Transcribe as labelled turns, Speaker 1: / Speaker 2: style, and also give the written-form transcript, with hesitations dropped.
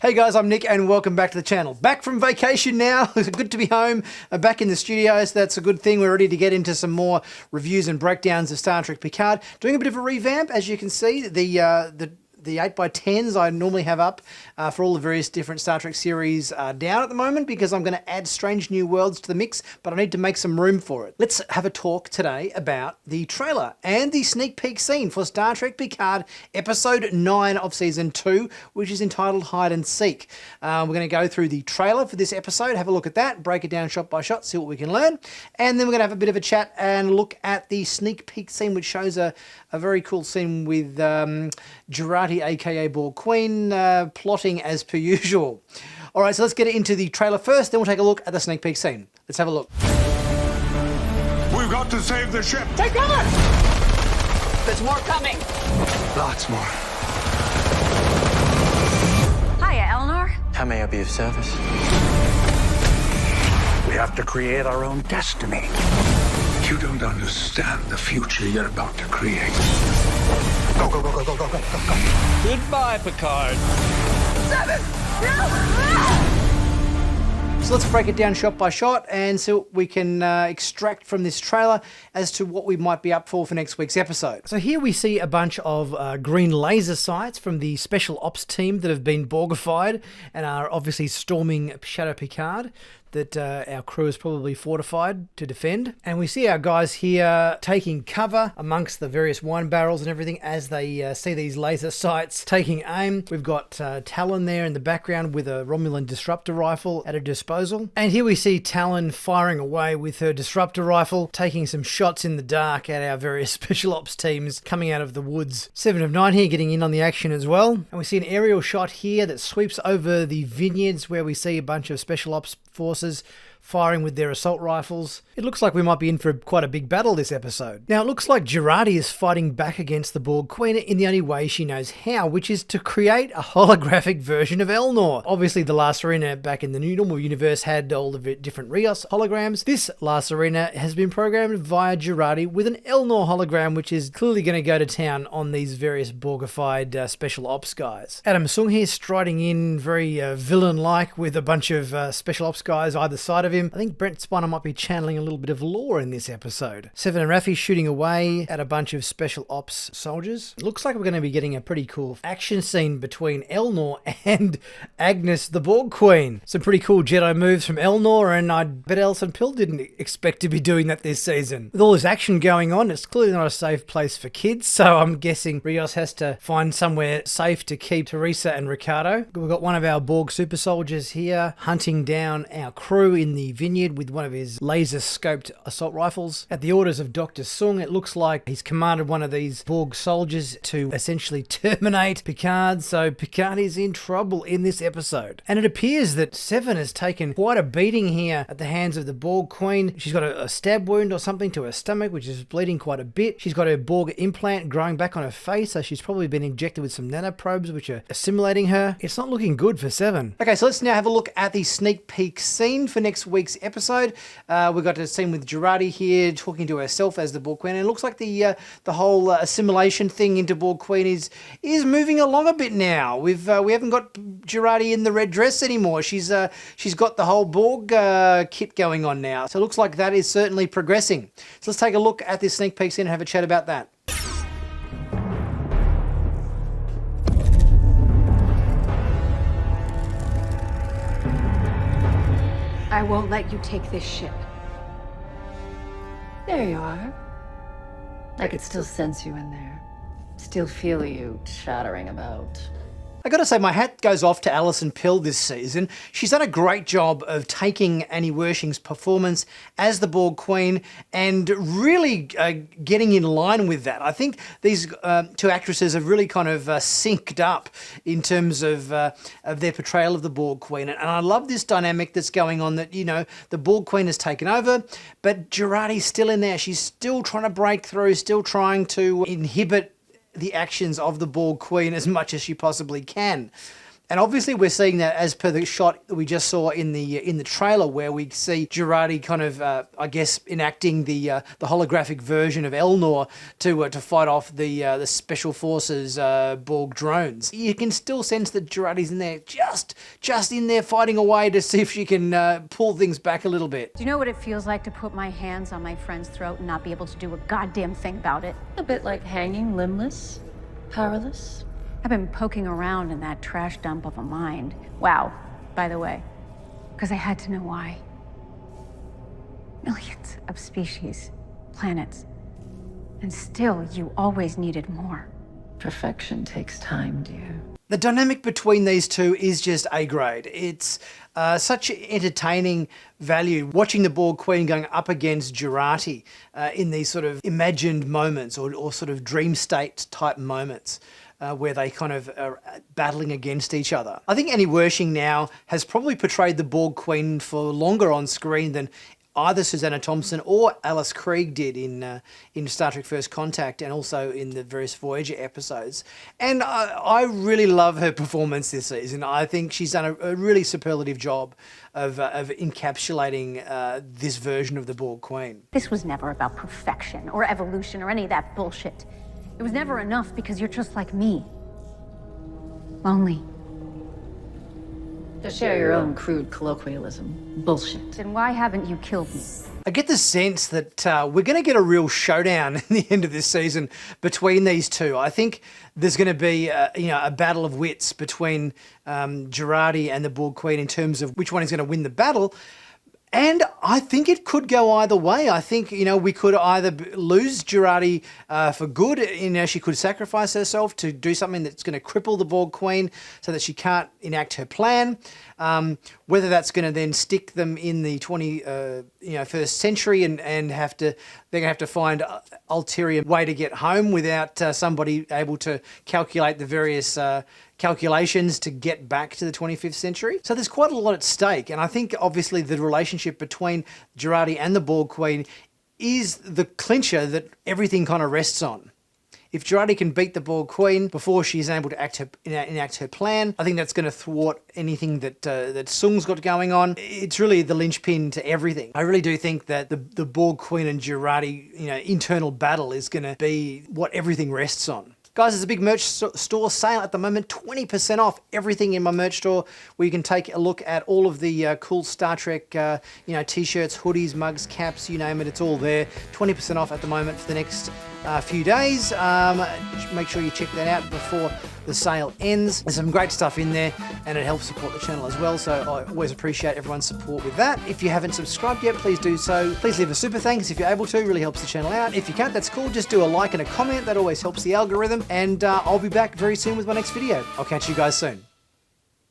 Speaker 1: Hey guys, I'm Nick and welcome back to the channel. Back from vacation now. It's good to be home, back in the studios. That's a good thing. We're ready to get into some more reviews and breakdowns of Star Trek Picard. Doing a bit of a revamp, as you can see. The 8x10s I normally have up for all the various different Star Trek series are down at the moment because I'm going to add Strange New Worlds to the mix, but I need to make some room for it. Let's have a talk today about the trailer and the sneak peek scene for Star Trek Picard Episode 9 of Season 2, which is entitled Hide and Seek. We're going to go through the trailer for this episode, have a look at that, break it down shot by shot, see what we can learn, and then we're going to have a bit of a chat and look at the sneak peek scene, which shows a very cool scene with Jurati, aka Borg Queen, plotting as per usual. All right, so let's get into the trailer first, then we'll take a look at the sneak peek scene. Let's have a look.
Speaker 2: We've got to save the ship.
Speaker 3: Take cover! There's more coming.
Speaker 2: Lots more.
Speaker 4: Hiya, Eleanor.
Speaker 5: How may I be of service?
Speaker 2: We have to create our own destiny. You don't understand the future you're about to create. Go, go, go, go, go, go, go, go, go.
Speaker 5: Goodbye, Picard.
Speaker 1: So let's break it down shot by shot and see what we can extract from this trailer as to what we might be up for next week's episode. So here we see a bunch of green laser sights from the special ops team that have been Borgified and are obviously storming Shadow Picard that our crew is probably fortified to defend. And we see our guys here taking cover amongst the various wine barrels and everything as they see these laser sights taking aim. We've got Talon there in the background with a Romulan disruptor rifle at her disposal. And here we see Talon firing away with her disruptor rifle, taking some shots in the dark at our various special ops teams coming out of the woods. 7 of 9 here getting in on the action as well. And we see an aerial shot here that sweeps over the vineyards where we see a bunch of special ops forces firing with their assault rifles. It looks like we might be in for quite a big battle this episode. Now, it looks like Jurati is fighting back against the Borg Queen in the only way she knows how, which is to create a holographic version of Elnor. Obviously, the last arena back in the New Normal Universe had all the different Rios holograms. This last arena has been programmed via Jurati with an Elnor hologram, which is clearly going to go to town on these various Borgified special ops guys. Adam Sung here striding in very villain-like with a bunch of special ops guys either side of him. I think Brent Spiner might be channeling a little bit of lore in this episode. Seven and Raffi shooting away at a bunch of special ops soldiers. It looks like we're going to be getting a pretty cool action scene between Elnor and Agnes the Borg Queen. Some pretty cool Jedi moves from Elnor, and I bet Alison Pill didn't expect to be doing that this season. With all this action going on, it's clearly not a safe place for kids, so I'm guessing Rios has to find somewhere safe to keep Teresa and Ricardo. We've got one of our Borg super soldiers here hunting down our crew in the vineyard with one of his laser scoped assault rifles. At the orders of Dr. Sung, it looks like he's commanded one of these Borg soldiers to essentially terminate Picard, so Picard is in trouble in this episode. And it appears that Seven has taken quite a beating here at the hands of the Borg Queen. She's got a stab wound or something to her stomach, which is bleeding quite a bit. She's got her Borg implant growing back on her face, so she's probably been injected with some nanoprobes which are assimilating her. It's not looking good for Seven. Okay, so let's now have a look at the sneak peek scene for next week's episode. We've got a scene with Jurati here talking to herself as the Borg Queen, and it looks like the whole assimilation thing into Borg Queen is moving along a bit now. We haven't got Jurati in the red dress anymore. She's got the whole Borg kit going on now. So it looks like that is certainly progressing. So let's take a look at this sneak peek scene and have a chat about that.
Speaker 4: I won't let you take this ship.
Speaker 6: There you are. I could still sense you in there. Still feel you chattering about.
Speaker 1: I gotta say, my hat goes off to Alison Pill this season. She's done a great job of taking Annie Wershing's performance as the Borg Queen and really getting in line with that. I think these two actresses have really kind of synced up in terms of their portrayal of the Borg Queen. And I love this dynamic that's going on that, you know, the Borg Queen has taken over, but Jurati's still in there. She's still trying to break through, still trying to inhibit the actions of the Borg Queen as much as she possibly can. And obviously we're seeing that as per the shot that we just saw in the trailer, where we see Jurati kind of, I guess, enacting the holographic version of Elnor to fight off the Special Forces Borg drones. You can still sense that Jurati's in there, just in there fighting away to see if she can pull things back a little bit.
Speaker 4: Do you know what it feels like to put my hands on my friend's throat and not be able to do a goddamn thing about it?
Speaker 6: A bit like hanging limbless, powerless.
Speaker 4: I've been poking around in that trash dump of a mind. Wow, by the way, because I had to know why. Millions of species, planets, and still you always needed more.
Speaker 6: Perfection takes time, dear.
Speaker 1: The dynamic between these two is just A grade. It's such entertaining value watching the Borg Queen going up against Jurati in these sort of imagined moments or sort of dream state type moments. Where they kind of are battling against each other. I think Annie Wershing now has probably portrayed the Borg Queen for longer on screen than either Susanna Thompson or Alice Krieg did in Star Trek First Contact and also in the various Voyager episodes. And I really love her performance this season. I think she's done a really superlative job of encapsulating this version of the Borg Queen.
Speaker 4: This was never about perfection or evolution or any of that bullshit. It was never enough because you're just like me. Lonely.
Speaker 6: To share your own crude colloquialism. Bullshit.
Speaker 4: Then why haven't you killed me?
Speaker 1: I get the sense that we're going to get a real showdown in the end of this season between these two. I think there's going to be a battle of wits between Jurati and the Borg Queen in terms of which one is going to win the battle. And I think it could go either way. I think, we could either lose Jurati for good. She could sacrifice herself to do something that's going to cripple the Borg Queen so that she can't enact her plan. Whether that's going to then stick them in the 21st century and they're going to have to find an ulterior way to get home without somebody able to calculate the various calculations to get back to the 25th century. So there's quite a lot at stake. And I think obviously the relationship between Jurati and the Borg Queen is the clincher that everything kind of rests on. If Jurati can beat the Borg Queen before she's able to enact her plan, I think that's going to thwart anything that Sung's got going on. It's really the linchpin to everything. I really do think that the Borg Queen and Jurati, internal battle is going to be what everything rests on. Guys, there's a big merch store sale at the moment, 20% off everything in my merch store, where you can take a look at all of the cool Star Trek, t-shirts, hoodies, mugs, caps, you name it, it's all there. 20% off at the moment for the next few days. Make sure you check that out before the sale ends. There's some great stuff in there and it helps support the channel as well, so I always appreciate everyone's support with that. If you haven't subscribed yet, please do so. Please leave a super thanks if you're able to, really helps the channel out. If you can't, that's cool, just do a like and a comment, that always helps the algorithm, and I'll be back very soon with my next video. I'll catch you guys soon.